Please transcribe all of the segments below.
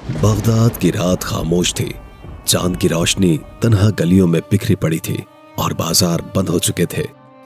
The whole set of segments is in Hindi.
बगदाद की रात खामोश थी। चांद की रोशनी तन्हा गलियों में बिखरी पड़ी थी और बाजार बंद हो चुके थे।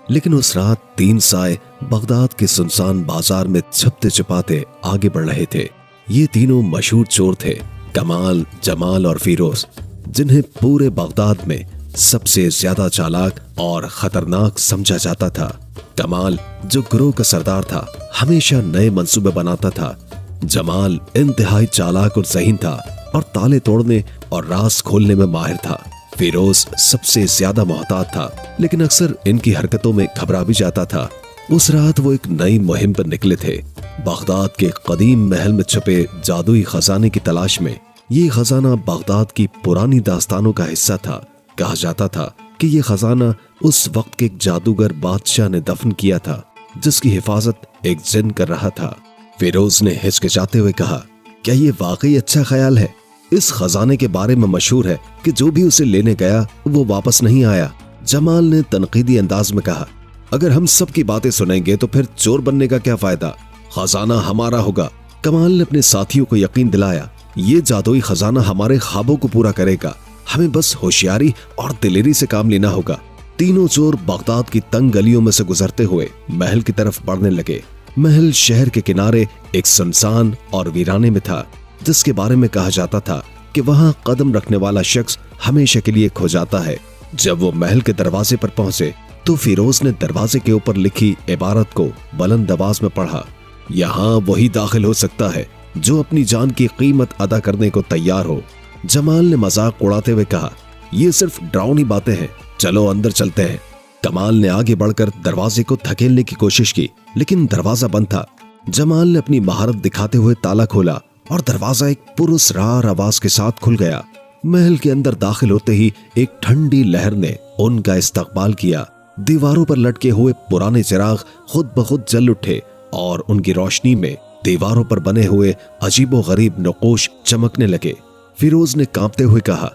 लेकिन उस रात 3 साए बगदाद के सुनसान बाजार में छुपते छुपाते आगे बढ़ रहे थे। ये तीनों मशहूर चोर थे, कमाल, जमाल और फिरोज, जिन्हें पूरे बगदाद में सबसे ज्यादा चालाक और खतरनाक समझा जाता था। कमाल, जो गिरोह का सरदार था, हमेशा नए मंसूबे बनाता था। जमाल इंतहाई चालाक और ज़हीन था और ताले तोड़ने और राज खोलने में माहिर था। फिरोज सबसे ज्यादा मोहतात था, लेकिन अक्सर इनकी हरकतों में घबरा भी जाता था। उस रात वो एक नई मुहिम पर निकले थे, बगदाद के कदीम महल में छुपे जादुई खजाने की तलाश में। ये खजाना बगदाद की पुरानी दास्तानों का हिस्सा था। कहा जाता था कि ये खजाना उस वक्त के एक जादूगर बादशाह ने दफन किया था, जिसकी हिफाजत एक जिन कर रहा था। फिरोज ने हिचकिचाते हुए कहा, क्या ये वाकई अच्छा ख्याल है? इस खजाने के बारे में मशहूर है कि जो भी उसे लेने गया वो वापस नहीं आया। जमाल ने तनकीदी अंदाज में कहा, अगर हम सब की बातें सुनेंगे तो फिर चोर बनने का क्या फायदा? खजाना हमारा होगा। कमाल ने अपने साथियों को यकीन दिलाया, ये जादुई खजाना हमारे ख्वाबों को पूरा करेगा। हमें बस होशियारी और दिलेरी से काम लेना होगा। तीनों चोर बगदाद की तंग गलियों में से गुजरते हुए महल की तरफ बढ़ने लगे। महल शहर के किनारे एक सुनसान और वीराने में था, जिसके बारे में कहा जाता था कि वहां कदम रखने वाला शख्स हमेशा के लिए खो जाता है। जब वो महल के दरवाजे पर पहुंचे तो फिरोज ने दरवाजे के ऊपर लिखी इबारत को बुलंद आवाज में पढ़ा, यहाँ वही दाखिल हो सकता है जो अपनी जान की कीमत अदा करने को तैयार हो। जमाल ने मजाक उड़ाते हुए कहा, ये सिर्फ डरावनी बातें हैं, चलो अंदर चलते हैं। कमाल ने आगे बढ़कर दरवाजे को धकेलने की कोशिश की, लेकिन दरवाजा बंद था। जमाल ने अपनी महारत दिखाते हुए ताला खोला और दरवाजा एक पुरस्रार आवाज के साथ खुल गया। महल के अंदर दाखिल होते ही एक ठंडी लहर ने उनका इस्तकबाल किया। दीवारों पर लटके हुए पुराने चिराग खुद ब खुद जल उठे और उनकी रोशनी में दीवारों पर बने हुए अजीबोगरीब नक्काश चमकने लगे। फिरोज ने कांपते हुए कहा,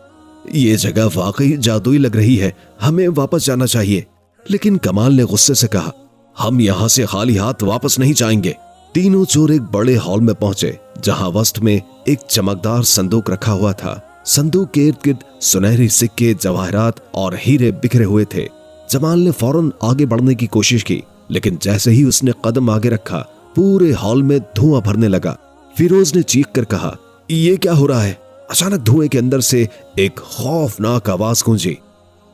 ये जगह वाकई जादुई लग रही है, हमें वापस जाना चाहिए। लेकिन कमाल ने गुस्से से कहा, हम यहाँ से खाली हाथ वापस नहीं जाएंगे। तीनों चोर एक बड़े हॉल में पहुंचे, जहां वस्त में एक चमकदार संदूक रखा हुआ था। संदूक के इर्द गिर्द सुनहरी सिक्के, जवाहरात और हीरे बिखरे हुए थे। जमाल ने फौरन आगे बढ़ने की कोशिश की, लेकिन जैसे ही उसने कदम आगे रखा, पूरे हॉल में धुआं भरने लगा। फिरोज ने चीख कर कहा, ये क्या हो रहा है? अचानक धुएं के अंदर से एक खौफनाक आवाज गूंजी,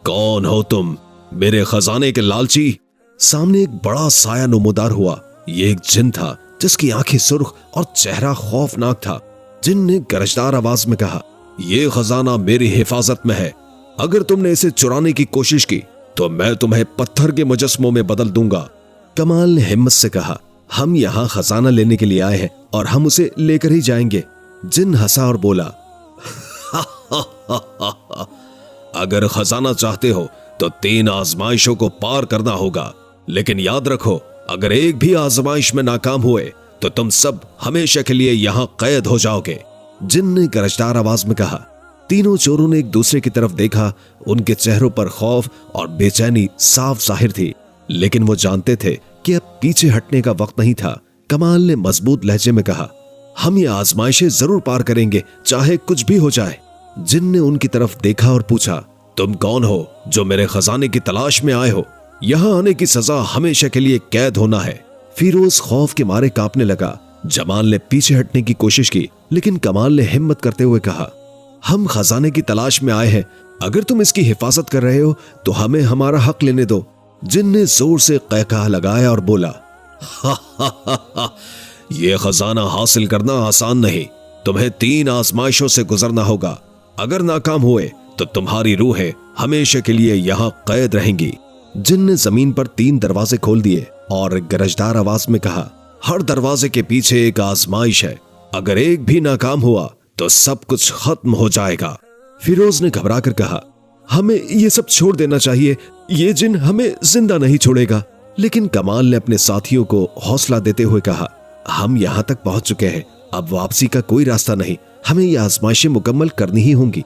कौन हो तुम, मेरे खजाने के लालची? सामने एक बड़ा साया नमूदार हुआ। ये एक जिन था, जिसकी आंखें सुर्ख और चेहरा खौफनाक था। जिन ने गरजदार आवाज में कहा, ये खजाना मेरी हिफाजत में है। अगर तुमने इसे चुराने की कोशिश की तो मैं तुम्हें पत्थर के मुजस्मों में बदल दूंगा। कमाल ने हिम्मत से कहा, हम यहाँ खजाना लेने के लिए आए हैं और हम उसे लेकर ही जाएंगे। जिन हंसा और बोला, अगर खजाना चाहते हो तो 3 आजमाइशों को पार करना होगा, लेकिन याद रखो, अगर एक भी आजमाइश में नाकाम हुए तो तुम सब हमेशा के लिए यहाँ कैद हो जाओगे। जिन ने गरजदार आवाज में कहा। तीनों चोरों ने एक दूसरे की तरफ देखा। उनके चेहरों पर खौफ और बेचैनी साफ जाहिर थी, लेकिन वो जानते थे कि अब पीछे हटने का वक्त नहीं था। कमाल ने मजबूत लहजे में कहा, हम ये आजमाइशें जरूर पार करेंगे, चाहे कुछ भी हो जाए। जिन ने उनकी तरफ देखा और पूछा, तुम कौन हो जो मेरे खजाने की तलाश में आए हो? यहाँ आने की सजा हमेशा के लिए कैद होना है। फिरोज खौफ के मारे कांपने लगा। जमाल ने पीछे हटने की कोशिश की, लेकिन कमाल ने हिम्मत करते हुए कहा, हम खजाने की तलाश में आए हैं, अगर तुम इसकी हिफाजत कर रहे हो तो हमें हमारा हक लेने दो। जिन ने जोर से क़हक़हा लगाया और बोला, हा हा हा हा, ये खजाना हासिल करना आसान नहीं, तुम्हें 3 आजमाइशों से गुजरना होगा। अगर नाकाम हुए तो तुम्हारी रूहें हमेशा के लिए यहाँ कैद रहेंगी। जिन ने जमीन पर 3 दरवाजे खोल दिए और गरजदार आवाज में कहा, हर दरवाजे के पीछे एक आजमाइश है, अगर एक भी नाकाम हुआ तो सब कुछ खत्म हो जाएगा। फिरोज ने घबरा कर कहा, हमें ये सब छोड़ देना चाहिए, ये जिन हमें जिंदा नहीं छोड़ेगा। लेकिन कमाल ने अपने साथियों को हौसला देते हुए कहा, हम यहाँ तक पहुंच चुके हैं, अब वापसी का कोई रास्ता नहीं, हमें ये आजमाइशें मुकम्मल करनी ही होंगी।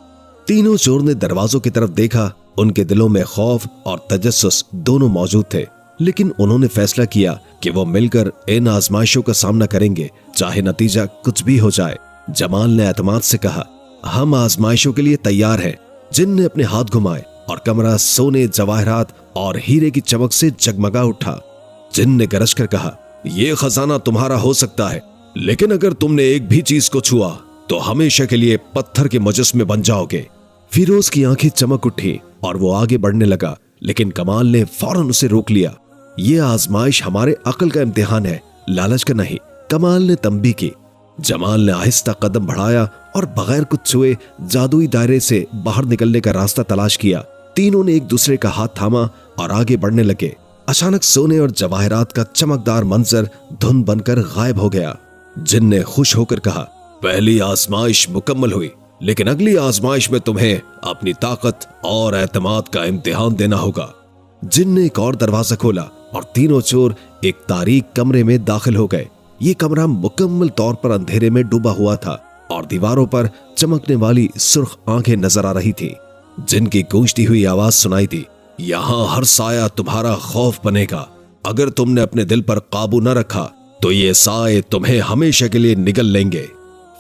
तीनों चोर ने दरवाजों की तरफ देखा। उनके दिलों में खौफ और तजस्सुस दोनों मौजूद थे, लेकिन उन्होंने फैसला किया कि वो मिलकर इन आजमाइशों का सामना करेंगे, चाहे नतीजा कुछ भी हो जाए। जमाल ने एतमाद से कहा, हम आजमाइशों के लिए तैयार हैं। जिन ने अपने हाथ घुमाए और कमरा सोने, जवाहरात और हीरे की चमक से जगमगा उठा। जिन ने गरज कर कहा, यह खजाना तुम्हारा हो सकता है, लेकिन अगर तुमने एक भी चीज को छुआ तो हमेशा के लिए पत्थर के मुजस्मे बन जाओगे। फिरोज की आंखें चमक उठी और वो आगे बढ़ने लगा, लेकिन कमाल ने फौरन उसे रोक लिया। ये आजमाइश हमारे अक्ल का इम्तिहान है, लालच का नहीं, कमाल ने तंबी की। जमाल ने आहिस्ता कदम बढ़ाया और बगैर कुछ छुए जादुई दायरे से बाहर निकलने का रास्ता तलाश किया। तीनों ने एक दूसरे का हाथ थामा और आगे बढ़ने लगे। अचानक सोने और जवाहरात का चमकदार मंजर धुंध बनकर गायब हो गया। जिन ने खुश होकर कहा, पहली आजमाइश मुकम्मल हुई, लेकिन अगली आजमाइश में तुम्हें अपनी ताकत और एतमाद का इम्तिहान देना होगा। जिन ने एक और दरवाजा खोला और तीनों चोर एक तारीक कमरे में दाखिल हो गए। ये कमरा मुकम्मल तौर पर अंधेरे में डूबा हुआ था और दीवारों पर चमकने वाली सुर्ख आंखें नजर आ रही थी। जिनकी गूंजती हुई आवाज सुनाई दी, यहाँ हर साया तुम्हारा खौफ बनेगा। अगर तुमने अपने दिल पर काबू न रखा तो ये साए तुम्हें हमेशा के लिए निगल लेंगे।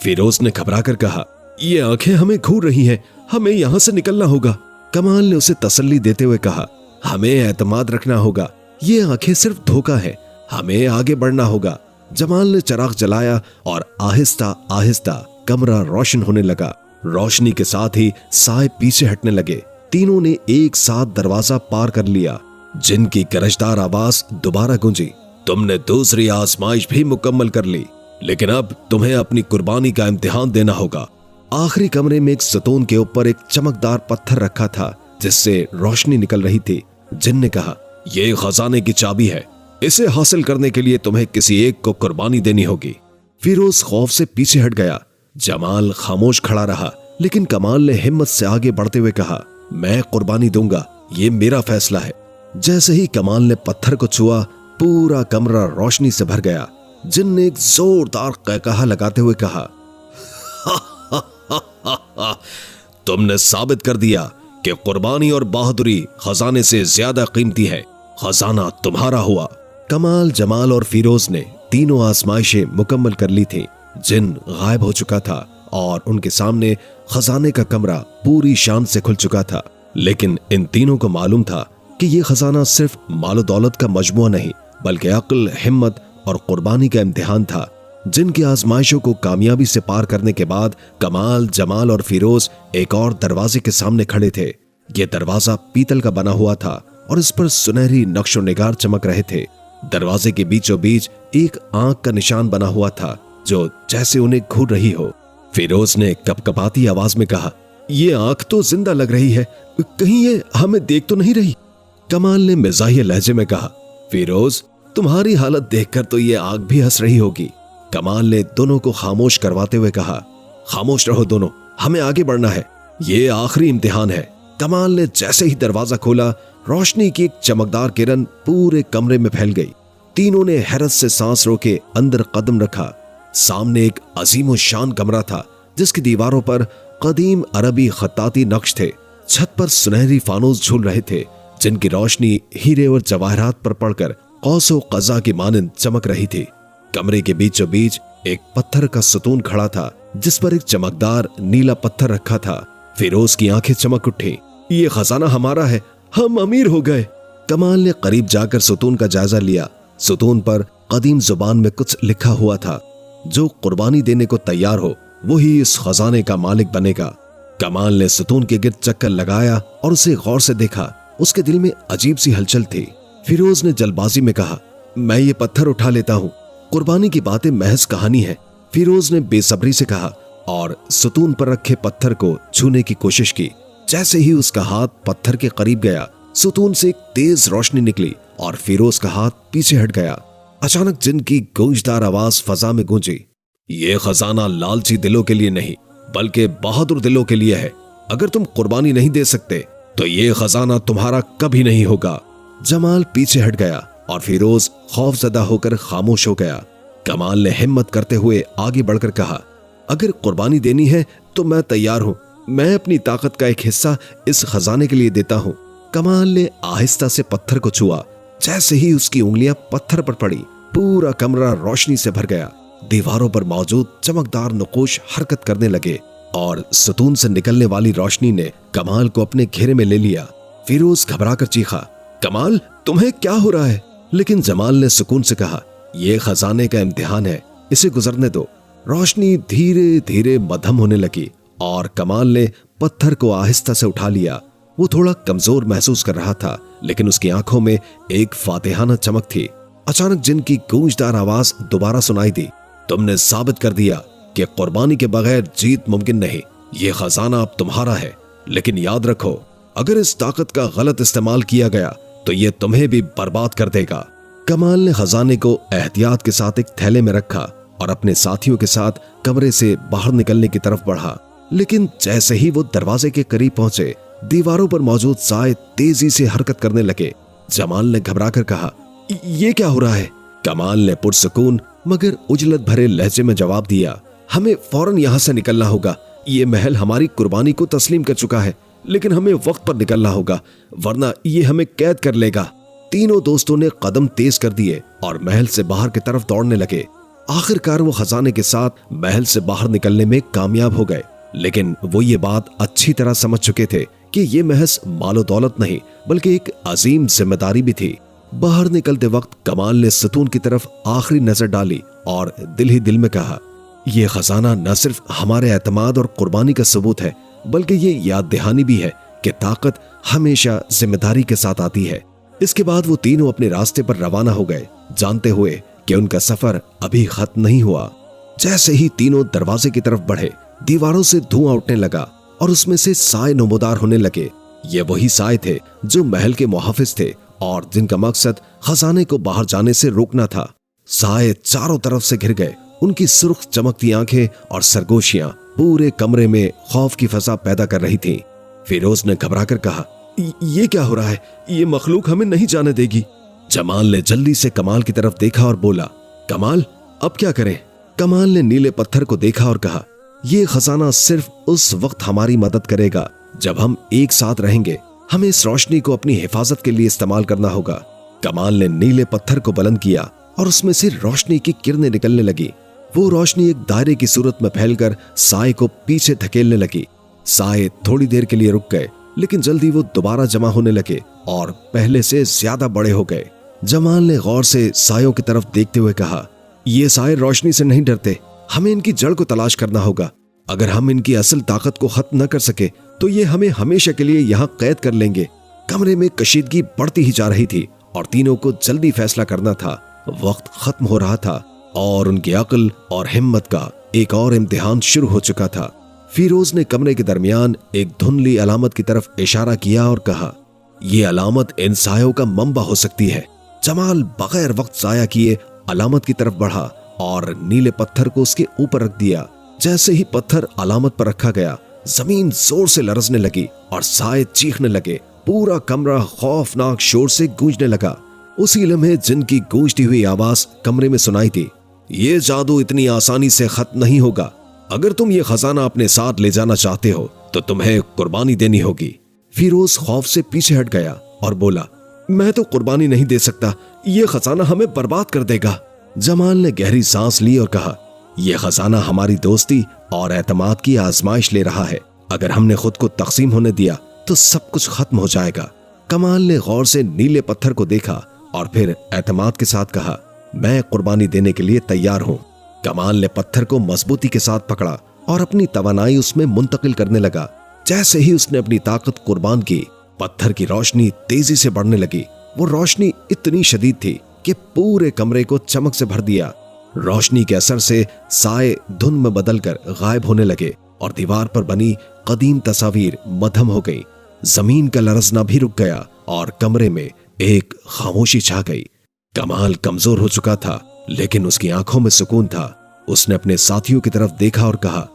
फिरोज ने घबरा कर कहा, ये आंखें हमें घूर रही हैं, हमें यहां से निकलना होगा। कमाल ने उसे तसल्ली देते हुए कहा, हमें एतमाद रखना होगा, ये आंखें सिर्फ धोखा है, हमें आगे बढ़ना होगा। जमाल ने चिराग जलाया और आहिस्ता आहिस्ता कमरा रोशन होने लगा। रोशनी के साथ ही साए पीछे हटने लगे। तीनों ने एक साथ दरवाजा पार कर लिया। जिनकी गरजदार आवाज दोबारा गूंजी, तुमने दूसरी आजमाइश भी मुकम्मल कर ली, लेकिन अब तुम्हें अपनी कुर्बानी का इम्तिहान देना होगा। आखिरी कमरे में एक सतून के ऊपर एक चमकदार पत्थर रखा था जिससे रोशनी निकल रही थी। जिन ने कहा, यह खजाने की चाबी है, इसे हासिल करने के लिए तुम्हें किसी एक को कुर्बानी देनी होगी। फिरोज खौफ से पीछे हट गया। जमाल खामोश खड़ा रहा, लेकिन कमाल ने हिम्मत से आगे बढ़ते हुए कहा, मैं कुर्बानी दूंगा, ये मेरा फैसला है। जैसे ही कमाल ने पत्थर को छुआ, पूरा कमरा रोशनी से भर गया। जिन ने एक जोरदार कहकहा लगाते हुए कहा, तुमने साबित कर दिया कि कुर्बानी और बहादुरी खजाने से ज्यादा कीमती है। खजाना तुम्हारा हुआ। कमाल, जमाल और फिरोज ने तीनों आजमाइशें मुकम्मल कर ली थी। जिन गायब हो चुका था और उनके सामने खजाने का कमरा पूरी शान से खुल चुका था। लेकिन इन तीनों को मालूम था कि यह खजाना सिर्फ मालो दौलत का मजमुआ नहीं, बल्कि अक्ल, हिम्मत और कुर्बानी का इम्तिहान था। जिनकी आजमाइशों को कामयाबी से पार करने के बाद कमाल, जमाल और फिरोज एक और दरवाजे के सामने खड़े थे। यह दरवाजा पीतल का बना हुआ था और इस पर सुनहरी नक्शो निगार चमक रहे थे। दरवाजे के बीचों बीच एक आंख का निशान बना हुआ था जो जैसे उन्हें घूर रही हो। फिरोज ने कपकपाती आवाज में कहा, ये आंख तो जिंदा लग रही है, कहीं ये हमें देख तो नहीं रही? कमाल ने मिजाहिया लहजे में कहा, फिरोज, तुम्हारी हालत देखकर तो ये आंख भी हंस रही होगी। कमाल ने दोनों को खामोश करवाते हुए कहा, खामोश रहो दोनों, हमें आगे बढ़ना है, ये आखिरी इम्तिहान है। कमाल ने जैसे ही दरवाजा खोला, रोशनी की एक चमकदार किरण पूरे कमरे में फैल गई। तीनों ने हैरत से सांस रोके अंदर कदम रखा। सामने एक अजीम शान कमरा था जिसकी दीवारों पर कदीम अरबी खत्ताती नक्श थे। छत पर सुनहरी फानूस झूल रहे थे जिनकी रोशनी हीरे और जवाहरात पर पड़कर कौसो कज़ा की मानंद चमक रही थी। कमरे के बीचों बीच एक पत्थर का सतून खड़ा था जिस पर एक चमकदार नीला पत्थर रखा था। फिरोज की आंखें चमक उठी, ये खजाना हमारा है, हम अमीर हो गए। कमाल ने करीब जाकर सतून का जायजा लिया। सतून पर कदीम जुबान में कुछ लिखा हुआ था, जो कुर्बानी देने को तैयार हो वही इस खजाने का मालिक बनेगा। कमाल ने सतून के गिर्द चक्कर लगाया और उसे गौर से देखा। उसके दिल में अजीब सी हलचल थी। फिरोज ने जल्दबाजी में कहा, मैं ये पत्थर उठा लेता हूँ, कुर्बानी की बातें महज कहानी है। फिरोज ने बेसब्री से कहा और सतून पर रखे पत्थर को छूने की कोशिश की। जैसे ही उसका हाथ पत्थर के करीब गया, सतून से एक तेज रोशनी निकली और फिरोज का हाथ पीछे हट गया। अचानक जिनकी गूंजदार आवाज फजा में गूंजी, ये खजाना लालची दिलों के लिए नहीं बल्कि बहादुर दिलों के लिए है। अगर तुम कुर्बानी नहीं दे सकते तो ये खजाना तुम्हारा कभी नहीं होगा। जमाल पीछे हट गया और फिरोज खौफजदा होकर खामोश हो गया। कमाल ने हिम्मत करते हुए आगे बढ़कर कहा, अगर कुर्बानी देनी है तो मैं तैयार हूं, मैं अपनी ताकत का एक हिस्सा इस खजाने के लिए देता हूं। कमाल ने आहिस्ता से पत्थर को छुआ। जैसे ही उसकी उंगलियां पत्थर पर पड़ी, पूरा कमरा रोशनी से भर गया। दीवारों पर मौजूद चमकदार नक़ूश हरकत करने लगे और सतून से निकलने वाली रोशनी ने कमाल को अपने घेरे में ले लिया। फिरोज घबराकर चीखा, कमाल तुम्हें क्या हो रहा है? लेकिन जमाल ने सुकून से कहा, यह खजाने का इम्तिहान है, इसे गुजरने दो। रोशनी धीरे धीरे मध्यम होने लगी और कमाल ने पत्थर को आहिस्ता से उठा लिया। वो थोड़ा कमजोर महसूस कर रहा था, लेकिन उसकी आंखों में एक फातिहाना चमक थी। अचानक जिन की गूंजदार आवाज दोबारा सुनाई दी, तुमने साबित कर दिया कि कुर्बानी के बगैर जीत मुमकिन नहीं। ये खजाना अब तुम्हारा है, लेकिन याद रखो, अगर इस ताकत का गलत इस्तेमाल किया गया तो ये तुम्हें भी बर्बाद कर देगा। कमाल ने खजाने को एहतियात के साथ एक थैले में रखा और अपने साथियों के साथ कमरे से बाहर निकलने की तरफ बढ़ा। लेकिन जैसे ही वो दरवाजे के करीब पहुंचे, दीवारों पर मौजूद साए तेजी से हरकत करने लगे। जमाल ने घबराकर कहा, ये क्या हो रहा है? कमाल ने पुरसुकून मगर उजलत भरे लहजे में जवाब दिया, हमें फौरन यहाँ से निकलना होगा। ये महल हमारी कुर्बानी को तस्लीम कर चुका है, लेकिन हमें वक्त पर निकलना होगा, वरना ये हमें कैद कर लेगा। तीनों दोस्तों ने कदम तेज कर दिए और महल से बाहर की तरफ दौड़ने लगे। आखिरकार वो खजाने के साथ महल से बाहर निकलने में कामयाब हो गए, लेकिन वो ये बात अच्छी तरह समझ चुके थे कि ये महज मालो दौलत नहीं, बल्कि एक अजीम जिम्मेदारी भी थी। बाहर निकलते वक्त कमाल ने सतून की तरफ आखिरी नजर डाली और दिल ही दिल में कहा, ये खजाना न सिर्फ हमारे एतमाद और कुर्बानी का सबूत है, बल्कि ये याद दहानी भी है कि ताकत हमेशा जिम्मेदारी के साथ आती है। इसके बाद वो तीनों अपने रास्ते पर रवाना हो गए, जानते हुए कि उनका सफर अभी खत्म नहीं हुआ। जैसे ही तीनों दरवाजे की तरफ बढ़े, दीवारों से धुआं उठने लगा और उसमें से साए नमोदार होने लगे। ये वही साए थे जो महल के मुहाफिज थे और जिनका मकसद खजाने को बाहर जाने से रोकना था। साए चारों तरफ से घिर गए, उनकी सुर्ख चमकती आंखें और सरगोशियां पूरे कमरे में खौफ की फजा पैदा कर रही थीं। फिरोज ने घबराकर कहा, ये क्या हो रहा है? ये मखलूक हमें नहीं जाने देगी। जमाल ने जल्दी से कमाल की तरफ देखा और बोला, कमाल अब क्या करें? कमाल ने नीले पत्थर को देखा और कहा, ये खजाना सिर्फ उस वक्त हमारी मदद करेगा जब हम एक साथ रहेंगे। हमें इस रोशनी को अपनी हिफाजत के लिए इस्तेमाल करना होगा। कमाल ने नीले पत्थर को बुलंद किया और उसमें से रोशनी की किरणें निकलने लगी। वो रोशनी एक दायरे की सूरत में फैलकर साए को पीछे धकेलने लगी। साए थोड़ी देर के लिए रुक गए, लेकिन जल्दी वो दोबारा जमा होने लगे और पहले से ज्यादा बड़े हो गए। जमाल ने गौर से सायों की तरफ देखते हुए कहा, ये साए रोशनी से नहीं डरते, हमें इनकी जड़ को तलाश करना होगा। अगर हम इनकी असल ताकत को खत्म न कर सके तो ये हमें हमेशा के लिए यहाँ कैद कर लेंगे। कमरे में कशीदगी बढ़ती ही जा रही थी और तीनों को जल्दी फैसला करना था। वक्त खत्म हो रहा था और उनकी अक्ल और हिम्मत का एक और इम्तिहान शुरू हो चुका था। फिरोज ने कमरे के दरमियान एक धुंधली अलामत की तरफ इशारा किया और कहा, यह अलामत इन सायों का मंबा हो सकती है। जमाल बगैर वक्त जाया किए अलामत की तरफ बढ़ा और नीले पत्थर को उसके ऊपर रख दिया। जैसे ही पत्थर अलामत पर रखा गया, जमीन जोर से लरजने लगी और साए चीखने लगे। पूरा कमरा खौफनाक शोर से गूंजने लगा। उसी लम्हे जिनकी गूंजती हुई आवाज कमरे में सुनाई थी, ये जादू इतनी आसानी से खत्म नहीं होगा। अगर तुम ये खजाना अपने साथ ले जाना चाहते हो तो तुम्हें कुर्बानी देनी होगी। फिरोज खौफ से पीछे हट गया और बोला, मैं तो कुर्बानी नहीं दे सकता, ये खजाना हमें बर्बाद कर देगा। जमाल ने गहरी सांस ली और कहा, यह खजाना हमारी दोस्ती और एतमाद की आजमाइश ले रहा है। अगर हमने खुद को तकसीम होने दिया तो सब कुछ खत्म हो जाएगा। कमाल ने गौर से नीले पत्थर को देखा और फिर एतमाद के साथ कहा, मैं कुर्बानी देने के लिए तैयार हूँ। कमाल ने पत्थर को मजबूती के साथ पकड़ा और अपनी तवानाई उसमें मुंतकिल करने लगा। जैसे ही उसने अपनी ताकत कुर्बान की, पत्थर की रोशनी तेजी से बढ़ने लगी। वो रोशनी इतनी शदीद थी कि पूरे कमरे को चमक से भर दिया। रोशनी के असर से साए धुंध में बदलकर गायब होने लगे और दीवार पर बनी कदीम तस्वीर मध्यम हो गई। जमीन का लरजना भी रुक गया और कमरे में एक खामोशी छा गई। कमाल कमजोर हो चुका था, लेकिन उसकी आंखों में सुकून था। उसने अपने साथियों की तरफ देखा और कहा,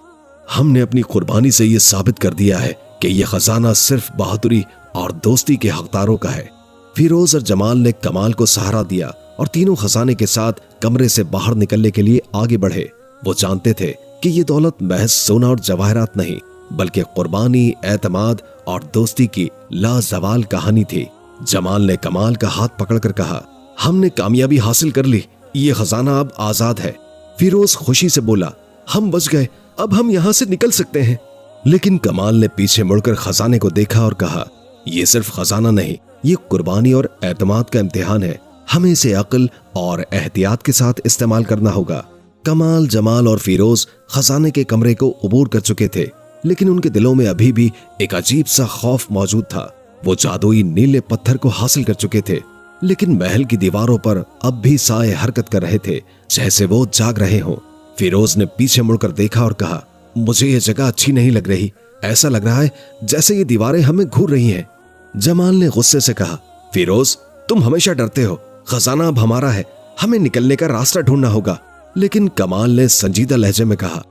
हमने अपनी कुर्बानी से यह साबित कर दिया है कि यह खजाना सिर्फ बहादुरी और दोस्ती के हकदारों का है। फिरोज और जमाल ने कमाल को सहारा दिया और तीनों खजाने के साथ कमरे से बाहर निकलने के लिए आगे बढ़े। वो जानते थे कि ये दौलत महज सोना और जवाहरात नहीं, बल्कि कुर्बानी, एतमाद और दोस्ती की लाजवाल कहानी थी। जमाल ने कमाल का हाथ पकड़कर कहा, हमने कामयाबी हासिल कर ली, ये खजाना अब आजाद है। फिरोज खुशी से बोला, हम बच गए, अब हम यहाँ से निकल सकते हैं। लेकिन कमाल ने पीछे मुड़कर खजाने को देखा और कहा, ये सिर्फ खजाना नहीं, ये कुर्बानी और एतमाद का इम्तिहान है। हमें इसे अक्ल और एहतियात के साथ इस्तेमाल करना होगा। कमाल, जमाल और फिरोज खजाने के कमरे को अबूर कर चुके थे, लेकिन उनके दिलों में अभी भी एक अजीब सा खौफ मौजूद था। वो जादुई नीले पत्थर को हासिल कर चुके थे, लेकिन महल की दीवारों पर अब भी साए हरकत कर रहे थे, जैसे वो जाग रहे हों। फिरोज ने पीछे मुड़कर देखा और कहा, मुझे ये जगह अच्छी नहीं लग रही। ऐसा लग रहा है जैसे ये दीवारें हमें घूर रही हैं। जमाल ने गुस्से से कहा, फिरोज, तुम हमेशा डरते हो। खजाना अब हमारा है, हमें निकलने का रास्ता ढूंढना होगा। लेकिन कमाल ने संजीदा लहजे में कहा,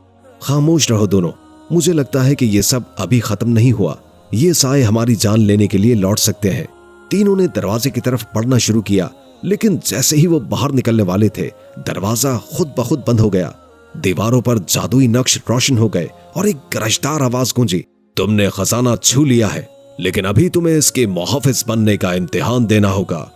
खामोश रहो दोनों। मुझे लगता है कि ये सब अभी खत्म नहीं हुआ। ये साए हमारी जान लेने के लिए लौट सकते हैं। तीनों ने दरवाजे की तरफ बढ़ना शुरू किया, लेकिन जैसे ही वो बाहर निकलने वाले थे, दरवाजा खुद ब खुद बंद हो गया। दीवारों पर जादुई नक्श रोशन हो गए और एक गरजदार आवाज गूंजी, तुमने खजाना छू लिया है, लेकिन अभी तुम्हें इसके मुहाफिज बनने का इम्तिहान देना होगा।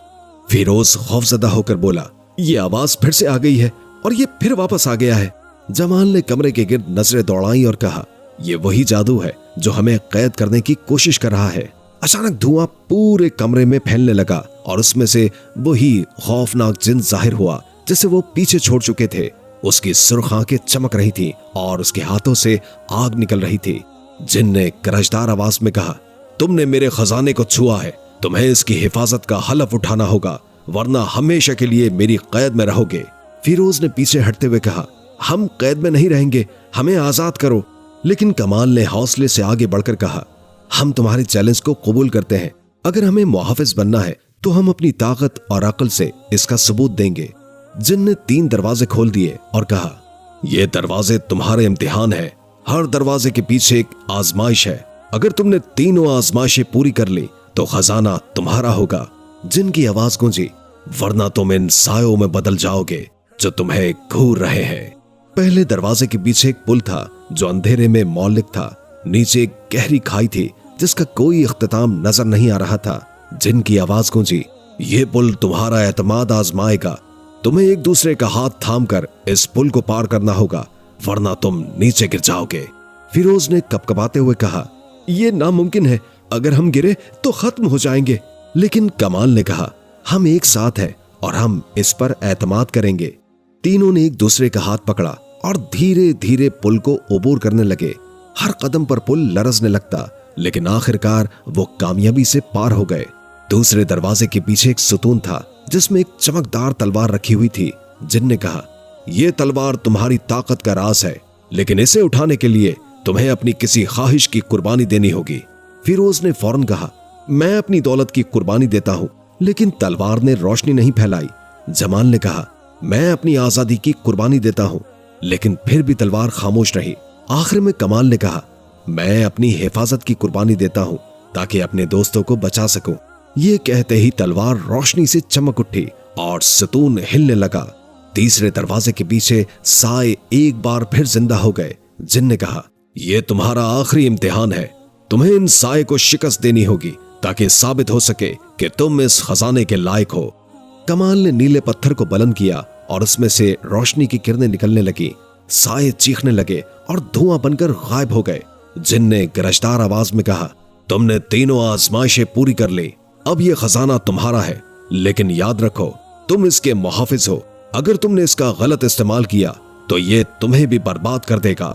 फिरोज खौफजदा होकर बोला, ये आवाज फिर से आ गई है और ये फिर वापस आ गया है। जमाल ने कमरे के गिर्द नजरें दौड़ाई और कहा, ये वही जादू है जो हमें कैद करने की कोशिश कर रहा है। अचानक धुआं पूरे कमरे में फैलने लगा और उसमें से वही खौफनाक जिन जाहिर हुआ जिसे वो पीछे छोड़ चुके थे। उसकी सुर्ख आंखें चमक रही थी और उसके हाथों से आग निकल रही थी। जिन ने गरजदार आवाज में कहा, तुमने मेरे खजाने को छुआ है, तुम्हें इसकी हिफाजत का हलफ उठाना होगा, वरना हमेशा के लिए मेरी कैद में रहोगे। फिरोज ने पीछे हटते हुए कहा, हम कैद में नहीं रहेंगे, हमें आजाद करो। लेकिन कमाल ने हौसले से आगे बढ़कर कहा, हम तुम्हारे चैलेंज को कबूल करते हैं। अगर हमें मुहाफिज बनना है तो हम अपनी ताकत और अक्ल से इसका सबूत देंगे। जिन ने 3 दरवाजे खोल दिए और कहा, ये दरवाजे तुम्हारे इम्तिहान है। हर दरवाजे के पीछे एक आजमाइश है। अगर तुमने तीनों आजमाइशें पूरी कर ली तो खजाना तुम्हारा होगा। जिन की आवाज गूंजी, वरना तुम इन सायों में बदल जाओगे जो तुम्हें घूर रहे हैं। पहले दरवाजे के पीछे एक पुल था जो अंधेरे में मौलिक था। नीचे एक गहरी खाई थी जिसका कोई इख्तिताम नजर नहीं आ रहा था। जिन की आवाज गूंजी, ये पुल तुम्हारा एतमाद आजमाएगा। तुम्हें एक दूसरे का हाथ थामकर इस पुल को पार करना होगा, वरना तुम नीचे गिर जाओगे। फिरोज ने कपकपाते हुए कहा, यह नामुमकिन है, अगर हम गिरे तो खत्म हो जाएंगे। लेकिन कमाल ने कहा, हम एक साथ हैं और हम इस पर एतमाद करेंगे। तीनों ने एक दूसरे का हाथ पकड़ा और धीरे धीरे पुल को अबूर करने लगे। हर कदम पर पुल लरजने लगता, लेकिन आखिरकार वो कामयाबी से पार हो गए। दूसरे दरवाजे के पीछे एक सुतून था जिसमें एक चमकदार तलवार रखी हुई थी। जिन ने कहा, यह तलवार तुम्हारी ताकत का राज है, लेकिन इसे उठाने के लिए तुम्हें अपनी किसी ख्वाहिश की कुर्बानी देनी होगी। फिरोज ने फौरन कहा, मैं अपनी दौलत की कुर्बानी देता हूं। लेकिन तलवार ने रोशनी नहीं फैलाई। जमाल ने कहा, मैं अपनी आजादी की कुर्बानी देता हूं। लेकिन फिर भी तलवार खामोश रही। आखिर में कमाल ने कहा, मैं अपनी हिफाजत की कुर्बानी देता हूं ताकि अपने दोस्तों को बचा सकूं। ये कहते ही तलवार रोशनी से चमक उठी और सतून हिलने लगा। तीसरे दरवाजे के पीछे साए एक बार फिर जिंदा हो गए। जिन ने कहा, यह तुम्हारा आखिरी इम्तिहान है। तुम्हें इन साए को शिकस्त देनी होगी ताकि साबित हो सके कि तुम इस खजाने के लायक हो। कमाल ने नीले पत्थर को बुलंद किया और उसमें से रोशनी की किरणें निकलने लगी। साए चीखने लगे और धुआं बनकर गायब हो गए। जिन ने गरजदार आवाज में कहा, तुमने तीनों आजमाइशें पूरी कर ली, अब यह खजाना तुम्हारा है। लेकिन याद रखो, तुम इसके मुहाफिज हो। अगर तुमने इसका गलत इस्तेमाल किया तो यह तुम्हें भी बर्बाद कर देगा।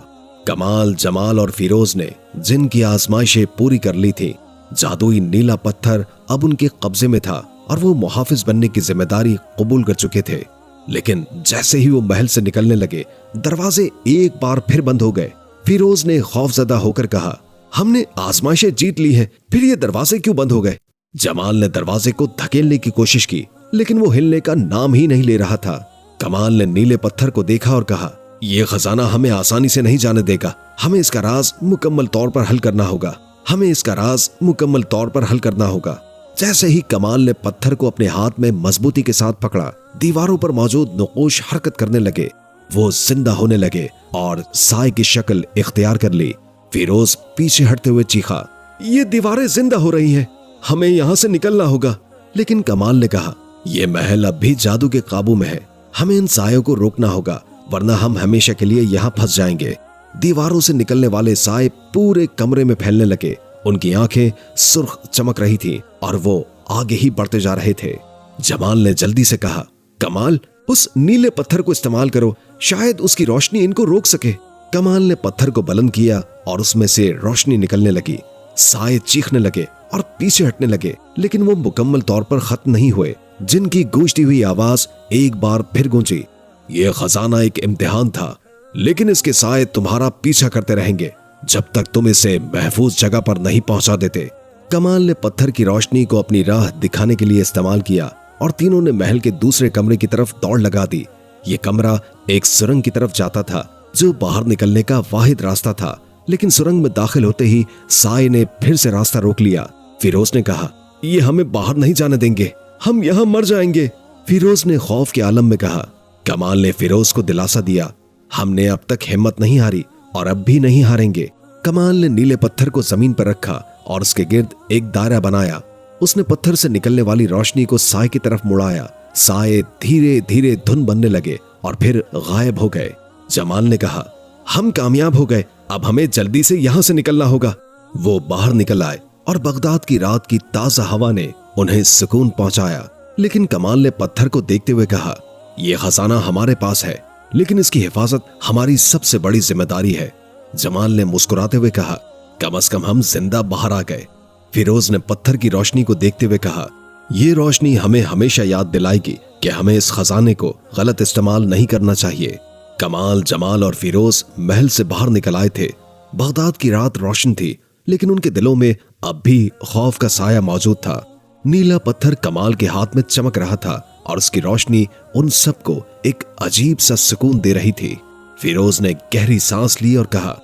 कमाल, जमाल और फिरोज ने जिन की आजमाइशें पूरी कर ली थी। जादुई नीला पत्थर अब उनके कब्जे में था और वो मुहाफिज बनने की जिम्मेदारी कबूल कर चुके थे। लेकिन जैसे ही वो महल से निकलने लगे, दरवाजे एक बार फिर बंद हो गए। फिरोज ने खौफजदा होकर कहा, हमने आजमाइशें जीत ली हैं, फिर ये दरवाजे क्यों बंद हो गए? जमाल ने दरवाजे को धकेलने की कोशिश की, लेकिन वो हिलने का नाम ही नहीं ले रहा था। कमाल ने नीले पत्थर को देखा और कहा, यह खजाना हमें आसानी से नहीं जाने देगा। हमें इसका राज मुकम्मल तौर पर हल करना होगा। हमें इसका राज मुकम्मल तौर पर हल करना होगा। जैसे ही कमाल ने पत्थर को अपने हाथ में मजबूती के साथ पकड़ा, दीवारों पर मौजूद नक़ूश हरकत करने लगे। वो जिंदा होने लगे और साए की शक्ल इख्तियार कर ली। फिरोज पीछे हटते हुए चीखा, ये दीवारें जिंदा हो रही हैं, हमें यहाँ से निकलना होगा। लेकिन कमाल ने कहा, यह महल अब भी जादू के काबू में है। हमें इन सायों को रोकना होगा वरना हम हमेशा के लिए यहाँ फंस जाएंगे। दीवारों से निकलने वाले साए पूरे कमरे में फैलने लगे। उनकी आंखें सुर्ख चमक रही थीं और वो आगे ही बढ़ते जा रहे थे। जमाल ने जल्दी से कहा, कमाल, उस नीले पत्थर को इस्तेमाल करो, शायद उसकी रोशनी इनको रोक सके। कमाल ने पत्थर को बुलंद किया और उसमें से रोशनी निकलने लगी। साए चीखने लगे और पीछे हटने लगे, लेकिन वो मुकम्मल तौर पर खत्म नहीं हुए। जिनकी गूंजती हुई आवाज एक बार फिर गूंजी, ये खजाना एक इम्तिहान था, लेकिन इसके साए तुम्हारा पीछा करते रहेंगे जब तक तुम इसे महफूज जगह पर नहीं पहुंचा देते। कमाल ने पत्थर की रोशनी को अपनी राह दिखाने के लिए इस्तेमाल किया और तीनों ने महल के दूसरे कमरे की तरफ दौड़ लगा दी। ये कमरा एक सुरंग की तरफ जाता था, जो बाहर निकलने का वाहिद रास्ता था। लेकिन सुरंग में दाखिल होते ही साए ने फिर से रास्ता रोक लिया। फिरोज ने कहा, ये हमें बाहर नहीं जाने देंगे, हम यहाँ मर जाएंगे। फिरोज ने खौफ के आलम में कहा। कमाल ने फिरोज को दिलासा दिया, हमने अब तक हिम्मत नहीं हारी और अब भी नहीं हारेंगे। कमाल ने नीले पत्थर को जमीन पर रखा और उसके गिर्द एक दायरा बनाया। उसने पत्थर से निकलने वाली रोशनी को साए की तरफ मुड़ाया। साए धीरे धीरे धुंध बनने लगे और फिर गायब हो गए। जमाल ने कहा, हम कामयाब हो गए, अब हमें जल्दी से यहाँ से निकलना होगा। वो बाहर निकल आए और बगदाद की रात की ताजा हवा ने उन्हें सुकून पहुंचाया। लेकिन कमाल ने पत्थर को देखते हुए कहा, यह खजाना हमारे पास है, लेकिन इसकी हिफाजत हमारी सबसे बड़ी जिम्मेदारी है। जमाल ने मुस्कुराते हुए कहा, कम से कम हम जिंदा बाहर आ गए। फिरोज ने पत्थर की रोशनी को देखते हुए कहा, यह रोशनी हमें हमेशा याद दिलाएगी कि हमें इस खजाने को गलत इस्तेमाल नहीं करना चाहिए। कमाल, जमाल और फिरोज महल से बाहर निकल आए थे। बगदाद की रात रोशन थी, लेकिन उनके दिलों में अब भी खौफ का साया मौजूद था। नीला पत्थर कमाल के हाथ में चमक रहा था और उसकी रोशनी उन सबको एक अजीब सा सुकून दे रही थी। फिरोज ने गहरी सांस ली और कहा,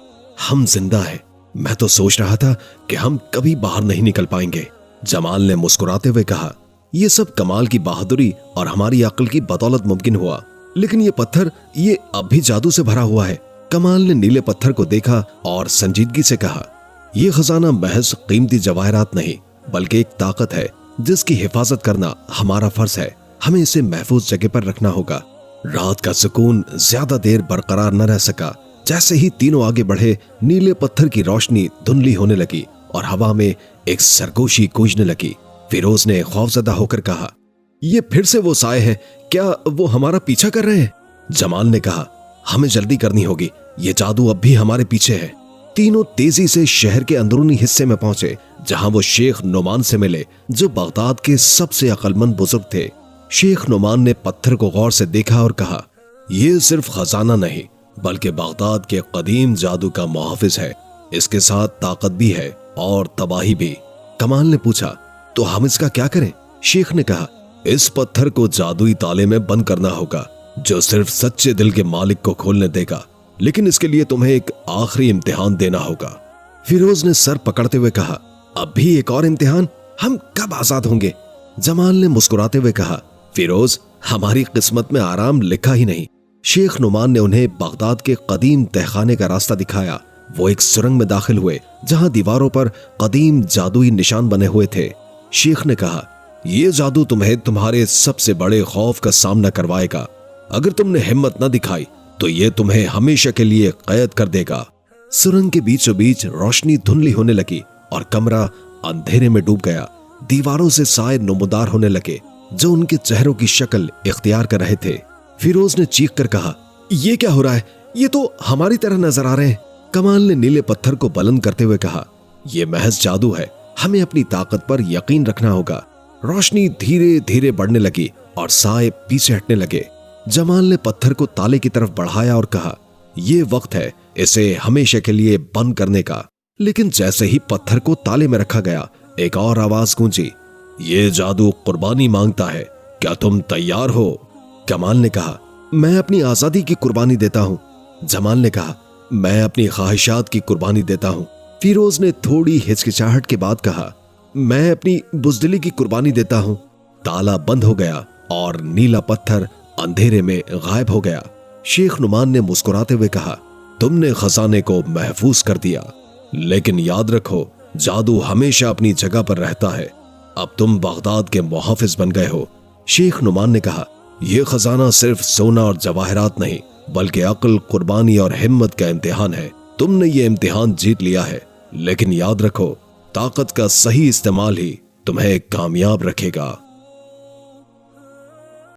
हम जिंदा हैं। मैं तो सोच रहा था कि हम कभी बाहर नहीं निकल पाएंगे। जमाल ने मुस्कुराते हुए कहा, यह सब कमाल की बहादुरी और हमारी अक्ल की बदौलत मुमकिन हुआ, लेकिन ये पत्थर, ये अब भी जादू से भरा हुआ है। कमाल ने नीले पत्थर को देखा और संजीदगी से कहा, यह खजाना महज कीमती जवाहरात नहीं, बल्कि एक ताकत है जिसकी हिफाजत करना हमारा फर्ज है। हमें इसे महफूज जगह पर रखना होगा। रात का सुकून ज्यादा देर बरकरार न रह सका। जैसे ही तीनों आगे बढ़े, नीले पत्थर की रोशनी धुंधली होने लगी और हवा में एक सरगोशी गूंजने लगी। फिरोज ने खौफजदा होकर कहा, ये फिर से वो साए हैं, क्या वो हमारा पीछा कर रहे हैं? जमाल ने कहा, हमें जल्दी करनी होगी, ये जादू अब भी हमारे पीछे है। तीनों तेजी से शहर के अंदरूनी हिस्से में पहुंचे, जहां वो शेख नोमान से मिले, जो बगदाद के सबसे अक्लमंद बुजुर्ग थे। शेख नोमान ने पत्थर को गौर से देखा और कहा, यह सिर्फ खजाना नहीं, बल्कि बगदाद के कदीम जादू का मुहाफिज है। इसके साथ ताकत भी है और तबाही भी। कमाल ने पूछा, तो हम इसका क्या करें? शेख ने कहा, इस पत्थर को जादुई ताले में बंद करना होगा, जो सिर्फ सच्चे दिल के मालिक को खोलने देगा। लेकिन इसके लिए तुम्हें एक आखिरी इम्तिहान देना होगा। फिरोज ने सर पकड़ते हुए कहा, अब भी एक और इम्तिहान? हम कब आजाद होंगे? जमाल ने मुस्कुराते हुए कहा, फिरोज, हमारी किस्मत में आराम लिखा ही नहीं। शेख नुमान ने उन्हें बगदाद के कदीम तहखाने का रास्ता दिखाया। वो एक सुरंग में दाखिल हुए, जहां दीवारों पर कदीम जादुई निशान बने हुए थे। शेख ने कहा, यह जादू तुम्हें तुम्हारे सबसे बड़े खौफ का सामना करवाएगा। अगर तुमने हिम्मत न दिखाई तो यह तुम्हें हमेशा के लिए कैद कर देगा। सुरंग के बीचों बीच रोशनी धुंधली होने लगी और कमरा अंधेरे में डूब गया। दीवारों से साए नमूदार होने लगे, जो उनके चेहरों की शक्ल इख्तियार कर रहे थे। फिरोज ने चीख कर कहा, यह क्या हो रहा है? ये तो हमारी तरह नजर आ रहे हैं। कमाल ने नीले पत्थर को बुलंद करते हुए कहा, यह महज जादू है, हमें अपनी ताकत पर यकीन रखना होगा। रोशनी धीरे धीरे बढ़ने लगी और साए पीछे हटने लगे। जमाल ने पत्थर को ताले की तरफ बढ़ाया और कहा, यह वक्त है इसे हमेशा के लिए बंद करने का। लेकिन जैसे ही पत्थर को ताले में रखा गया, एक और आवाज गूंजी, यह जादू कुर्बानी मांगता है, क्या तुम तैयार हो? कमाल ने कहा, मैं अपनी आजादी की कुर्बानी देता हूं। जमाल ने कहा, मैं अपनी ख्वाहिशात की कुर्बानी देता हूं। फिरोज ने थोड़ी हिचकिचाहट के बाद कहा, मैं अपनी बुजदिली की कुर्बानी देता हूं। ताला बंद हो गया और नीला पत्थर अंधेरे में गायब हो गया। शेख नुमान ने मुस्कुराते हुए कहा, तुमने खजाने को महफूज कर दिया, लेकिन याद रखो, जादू हमेशा अपनी जगह पर रहता है। अब तुम बगदाद के मुहाफिज बन गए हो। शेख नुमान ने कहा, यह खजाना सिर्फ सोना और जवाहरात नहीं, बल्कि अक्ल, कुर्बानी और हिम्मत का इम्तिहान है। तुमने ये इम्तिहान जीत लिया है, लेकिन याद रखो, ताकत का सही इस्तेमाल ही तुम्हें कामयाब रखेगा।